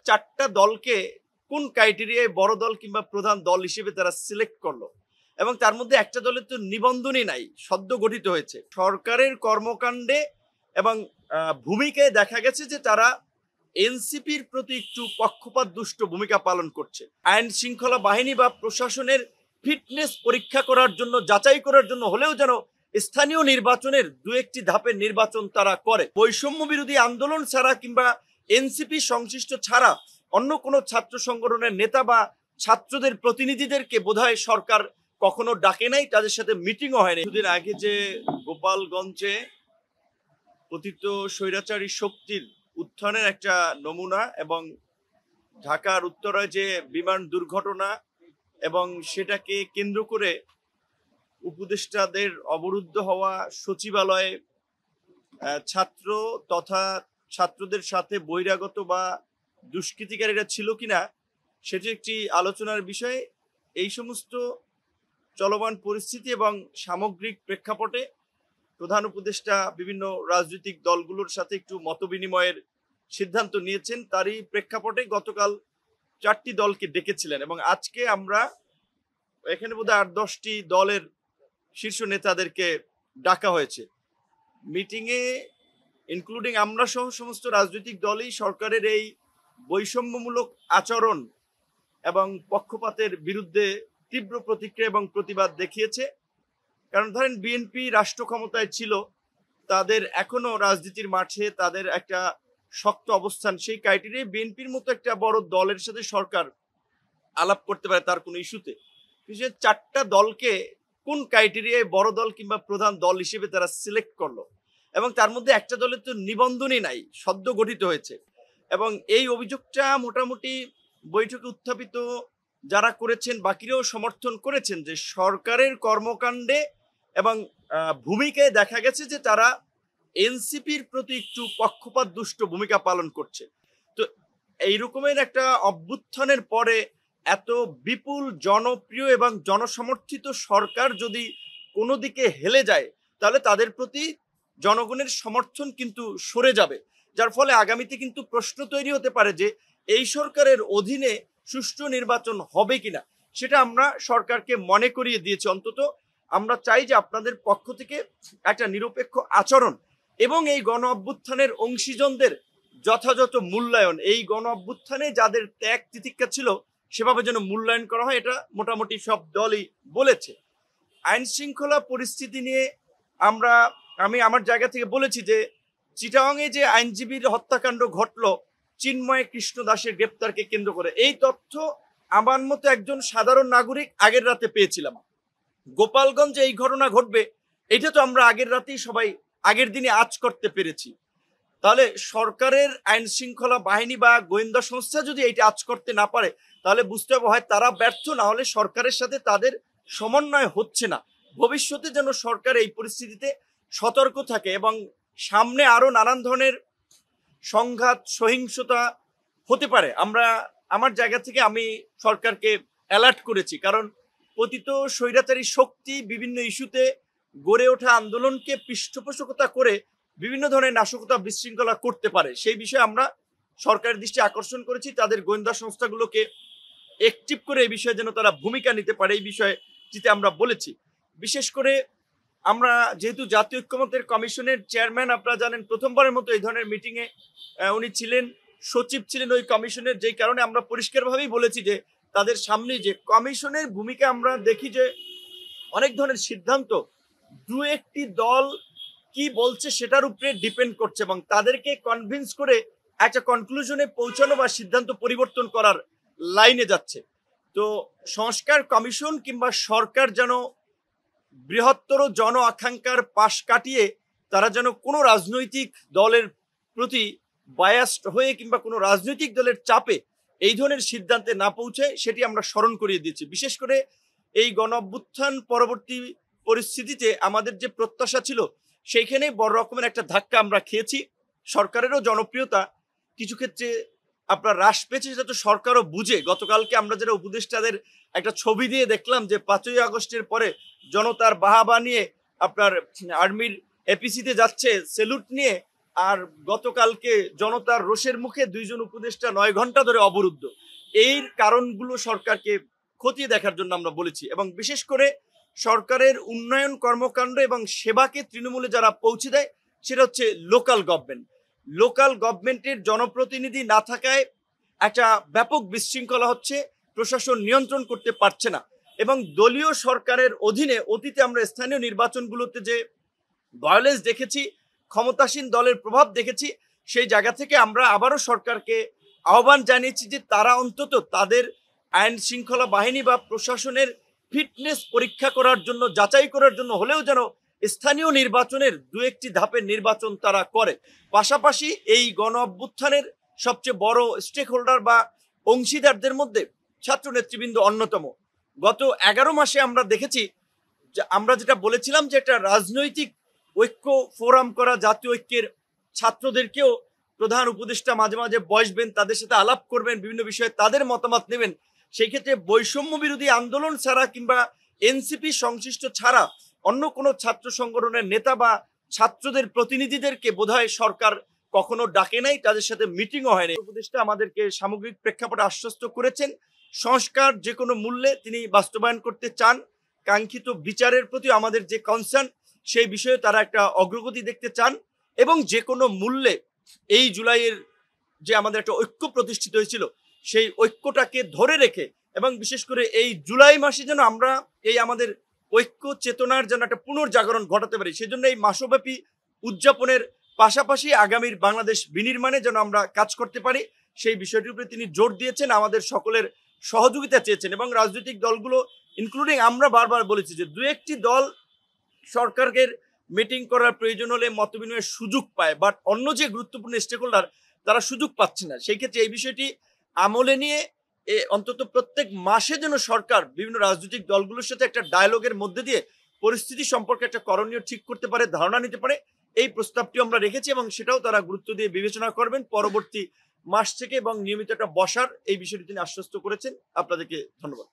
চারটা দলকে কোন ক্রাইটেরিয়ায় বড় দল কিংবা প্রধান দল হিসেবে তারা সিলেক্ট করলো, এবং তার মধ্যে একটা দলের তো নিবন্ধনই নাই, সদ্য গঠিত হয়েছে। সরকারের কর্মকাণ্ডে এবং ভূমিকায় দেখা গেছে যে তারা এনসিপির প্রতি একটু পক্ষপাত দুষ্ট ভূমিকা পালন করছে। আইন শৃঙ্খলা বাহিনী বা প্রশাসনের ফিটনেস পরীক্ষা করার জন্য, যাচাই করার জন্য হলেও যেন স্থানীয় নির্বাচনের দু একটি ধাপের নির্বাচন তারা করে। বৈষম্য বিরোধী আন্দোলন ছাড়া কিংবা এনসিপি সংশ্লিষ্ট ছাড়া অন্য কোনো ছাত্র সংগঠনের নেতা বা ছাত্রদের প্রতিনিধিদেরকে বোধহয় সরকার কখনো ডাকে নাই, তাদের সাথে মিটিংও হয়নি। কিছুদিন আগে যে গোপালগঞ্জে পতিত স্বৈরাচারী শক্তির উত্থানের একটা নমুনা, এবং ঢাকার উত্তরায় যে বিমান দুর্ঘটনা এবং সেটাকে কেন্দ্র করে উপদেষ্টাদের অবরুদ্ধ হওয়া, সচিবালয়ে ছাত্র তথা ছাত্রদের সাথে বহিরাগত বা দুষ্কৃতিকারীরা ছিল কিনা সেটি একটি আলোচনার বিষয়। এই সমস্ত চলমান পরিস্থিতি এবং সামগ্রিক প্রেক্ষাপটে প্রধান উপদেষ্টা বিভিন্ন রাজনৈতিক দলগুলোর সাথে একটু মতবিনিময়ের সিদ্ধান্ত নিয়েছেন। তারই প্রেক্ষাপটে গতকাল 4টি দলকে ডেকেছিলেন, এবং আজকে আমরা এখানে বোধহয় 8-10টি দলের শীর্ষ নেতাদেরকে ডাকা হয়েছে মিটিংয়ে, ইনক্লুডিং আমরা সহ সমস্ত রাজনৈতিক দলই সরকারের এই বৈষম্যমূলক আচরণ এবং পক্ষপাতের বিরুদ্ধে তীব্র প্রতিক্রিয়া এবং প্রতিবাদ দেখিয়েছে। কারণ ধরেন বিএনপি রাষ্ট্র ক্ষমতায় ছিল, তাদের এখনো রাজনীতির মাঠে তাদের একটা শক্ত অবস্থান, সেই ক্রাইটেরিয়ায় বিএনপির মতো একটা বড় দলের সাথে সরকার আলাপ করতে পারে তার কোনো ইস্যুতে। কিন্তু 4টা দলকে কোন ক্রাইটেরিয়ায় বড় দল কিংবা প্রধান দল হিসেবে তারা সিলেক্ট করলো, এবং তার মধ্যে একটা দলের তো নিবন্ধনই নাই, সদ্য গঠিত হয়েছে। এবং এই অভিযোগটা মোটামুটি বৈঠকে উত্থাপিত যারা করেছেন বাকিরাও সমর্থন করেছেন যে সরকারের কর্মকাণ্ডে এবং ভূমিকায় দেখা গেছে যে তারা এনসিপির প্রতি একটু পক্ষপাত দুষ্ট ভূমিকা পালন করছে। তো এই রকমের একটা অভ্যুত্থানের পরে এত বিপুল জনপ্রিয় এবং জনসমর্থিত সরকার যদি কোনো দিকে হেলে যায়, তাহলে তাদের প্রতি জনগণের সমর্থন কিন্তু সরে যাবে, যার ফলে আগামীতে কিন্তু প্রশ্ন তৈরি হতে পারে যে এই সরকারের অধীনে সুষ্ঠু নির্বাচন হবে কিনা। সেটা আমরা সরকারকে মনে করিয়ে দিয়েছি। অন্তত আমরা চাই যে আপনাদের পক্ষ থেকে একটা নিরপেক্ষ আচরণ এবং এই গণ অভ্যুত্থানের অংশীজনদের যথাযথ মূল্যায়ন, এই গণ অভ্যুত্থানে যাদের ত্যাগ তিতিক্ষা ছিল সেভাবে যেন মূল্যায়ন করা হয়, এটা মোটামুটি সব দলই বলেছে। আইন শৃঙ্খলা পরিস্থিতি নিয়ে আমি আমার জায়গা থেকে বলেছি যে চিটাগাংয়ে যে আইনজীবীর হত্যাকাণ্ড ঘটলো চিন্ময় কৃষ্ণ দাসের গ্রেপ্তারকে কেন্দ্র করে, এই তথ্য আমার মতো একজন সাধারণ নাগরিক আগের রাতে পেয়েছিলাম। গোপালগঞ্জে এই ঘটনা ঘটবে এটা তো আমরা আগের রাতেই সবাই আগের দিনে আঁচ করতে পেরেছি। তাহলে সরকারের আইন শৃঙ্খলা বাহিনী বা গোয়েন্দা সংস্থা যদি এইটা আঁচ করতে না পারে, তাহলে বুঝতে হবে হয় তারা ব্যর্থ, না হলে সরকারের সাথে তাদের সমন্বয় হচ্ছে না। ভবিষ্যতে যেন সরকার এই পরিস্থিতিতে সতর্ক থাকে এবং সামনে আরো নানান ধরনের সংঘাত সহিংসতা হতে পারে। আমার জায়গা থেকে আমি সরকারকে অ্যালার্ট করেছি, কারণ পতিত স্বৈরাচারী শক্তি বিভিন্ন ইস্যুতে গড়ে ওঠা আন্দোলনকে পৃষ্ঠপোষকতা করে বিভিন্ন ধরনের নাশকতা বিশৃঙ্খলা করতে পারে। সেই বিষয়ে আমরা সরকারের দৃষ্টি আকর্ষণ করেছি, তাদের গোয়েন্দা সংস্থাগুলোকে অ্যাক্টিভ করে এই বিষয়ে যেন তারা ভূমিকা নিতে পারে, এই বিষয়টিতে আমরা বলেছি। বিশেষ করে আমরা যেহেতু জাতীয় ঐক্যমত্যের কমিশনের চেয়ারম্যান, আপনারা জানেন প্রথমবারের মতো এই ধরনের মিটিংয়ে উনি ছিলেন, সচিব ছিলেন ওই কমিশনের, যেই কারণে আমরা পরিষ্কারভাবেই বলেছি যে তাদের সামনে যে কমিশনের ভূমিকা আমরা দেখি যে অনেক ধরনের সিদ্ধান্ত দু একটি দল কি বলছে সেটার উপরে ডিপেন্ড করছে, এবং তাদেরকে কনভিন্স করে একটা কনক্লুশনে পৌঁছানো বা সিদ্ধান্ত পরিবর্তন করার লাইনে যাচ্ছে। তো সংস্কার কমিশন কিংবা সরকার যেন বৃহত্তর জন আকাঙ্ক্ষার পাশ কাটিয়ে তারা যেন কোনো রাজনৈতিক দলের প্রতি বায়াসড হয়ে কিংবা কোনো রাজনৈতিক দলের চাপে এই ধরনের সিদ্ধান্তে না পৌঁছায়, সেটি আমরা স্মরণ করিয়ে দিয়েছি। বিশেষ করে এই গণ অভ্যুত্থান পরবর্তী পরিস্থিতিতে আমাদের যে প্রত্যাশা ছিল সেইখানে বড় রকমের একটা ধাক্কা আমরা খেয়েছি। সরকারেরও জনপ্রিয়তা কিছু ক্ষেত্রে আপনার হ্রাস পেয়েছে, সেটা তো সরকারও বুঝে। গতকালকে আমরা যারা উপদেষ্টাদের একটা ছবি দিয়ে দেখলাম যে 5ই আগস্টের পরে জনতার বাহাবা নিয়ে আপনার আর্মির এপিসিতে যাচ্ছে সেলুট নিয়ে, আর গতকালকে জনতার রোষের মুখে 2 জন উপদেষ্টা 9 ঘন্টা ধরে অবরুদ্ধ। এই কারণগুলো সরকারকে খতিয়ে দেখার জন্য আমরা বলেছি, এবং বিশেষ করে সরকারের উন্নয়ন কর্মকাণ্ড এবং সেবাকে তৃণমূলে যারা পৌঁছে দেয় সেটা হচ্ছে লোকাল গভর্নমেন্ট। লোকাল গভর্নমেন্টের জনপ্রতিনিধি না থাকায় একটা ব্যাপক বিশৃঙ্খলা হচ্ছে, প্রশাসন নিয়ন্ত্রণ করতে পারছে না। এবং দলীয় সরকারের অধীনে অতীতে আমরা স্থানীয় নির্বাচনগুলোতে যে ভায়োলেন্স দেখেছি, ক্ষমতাসীন দলের প্রভাব দেখেছি, সেই জায়গা থেকে আমরা আবারও সরকারকে আহ্বান জানিয়েছি যে তারা অন্তত তাদের আইন শৃঙ্খলা বাহিনী বা প্রশাসনের ফিটনেস পরীক্ষা করার জন্য, যাচাই করার জন্য হলেও যেন স্থানীয় নির্বাচনের 2-1টি ধাপের নির্বাচন তারা করে। পাশাপাশি এই গণ অভ্যুত্থানের সবচেয়ে বড় স্টেক হোল্ডার বা অংশীদারদের মধ্যে ছাত্র নেতৃবৃন্দ অন্যতম। গত 11 মাসে আমরা দেখেছি যে আমরা যেটা বলেছিলাম যে একটা রাজনৈতিক ঐক্য ফোরাম করা, জাতীয় ঐক্যের ছাত্রদেরকেও প্রধান উপদেষ্টা মাঝে মাঝে বসবেন, তাদের সাথে আলাপ করবেন, বিভিন্ন বিষয়ে তাদের মতামত নেবেন। সেই ক্ষেত্রে বৈষম্য বিরোধী আন্দোলন ছাড়া কিংবা এনসিপি সংশ্লিষ্ট ছাড়া অন্য কোনো ছাত্র সংগঠনের নেতা বা ছাত্রদের প্রতিনিধিদেরকে বোধহয় সরকার কখনো ডাকে নাই, তাদের সাথে মিটিংও হয়নি। উপদেষ্টা আমাদেরকে সামগ্রিক প্রেক্ষাপটে আশ্বস্ত করেছেন সংস্কার যে কোনো মূল্যে তিনি বাস্তবায়ন করতে চান। কাঙ্ক্ষিত বিচারের প্রতি আমাদের যে কনসার্ন, সেই বিষয়ে তারা একটা অগ্রগতি দেখতে চান, এবং যে কোনো মূল্যে এই জুলাইয়ের যে আমাদের একটা ঐক্য প্রতিষ্ঠিত হয়েছিল সেই ঐক্যটাকে ধরে রেখে, এবং বিশেষ করে এই জুলাই মাসে যেন আমরা এই আমাদের ঐক্য চেতনার যেন একটা পুনর্জাগরণ ঘটাতে পারি, সেজন্য এই মাসব্যাপী উদযাপনের পাশাপাশি আগামীর বাংলাদেশ বিনির্মাণে যেন আমরা কাজ করতে পারি, সেই বিষয়টির উপরে তিনি জোর দিয়েছেন, আমাদের সকলের সহযোগিতা চেয়েছেন। এবং রাজনৈতিক দলগুলো ইনক্লুডিং আমরা বারবার বলেছি যে 2-1টি দল সরকারের মিটিং করার প্রয়োজন হলে মতবিনিময়ের সুযোগ পায়, বাট অন্য যে গুরুত্বপূর্ণ স্টেক হোল্ডার তারা সুযোগ পাচ্ছে না। সেই ক্ষেত্রে এই বিষয়টি আমলে নিয়ে অন্তত প্রত্যেক মাসে যেন সরকার বিভিন্ন রাজনৈতিক দলগুলোর সাথে একটা ডায়ালগের মধ্যে দিয়ে পরিস্থিতি সম্পর্কে একটা করণীয় ঠিক করতে পারে, ধারণা নিতে পারে, এই প্রস্তাবটি আমরা রেখেছি, এবং সেটাও তারা গুরুত্ব দিয়ে বিবেচনা করবেন পরবর্তী মাস থেকে, এবং নিয়মিত একটা বসার এই বিষয়টি তিনি আশ্বস্ত করেছেন। আপনাদেরকে ধন্যবাদ।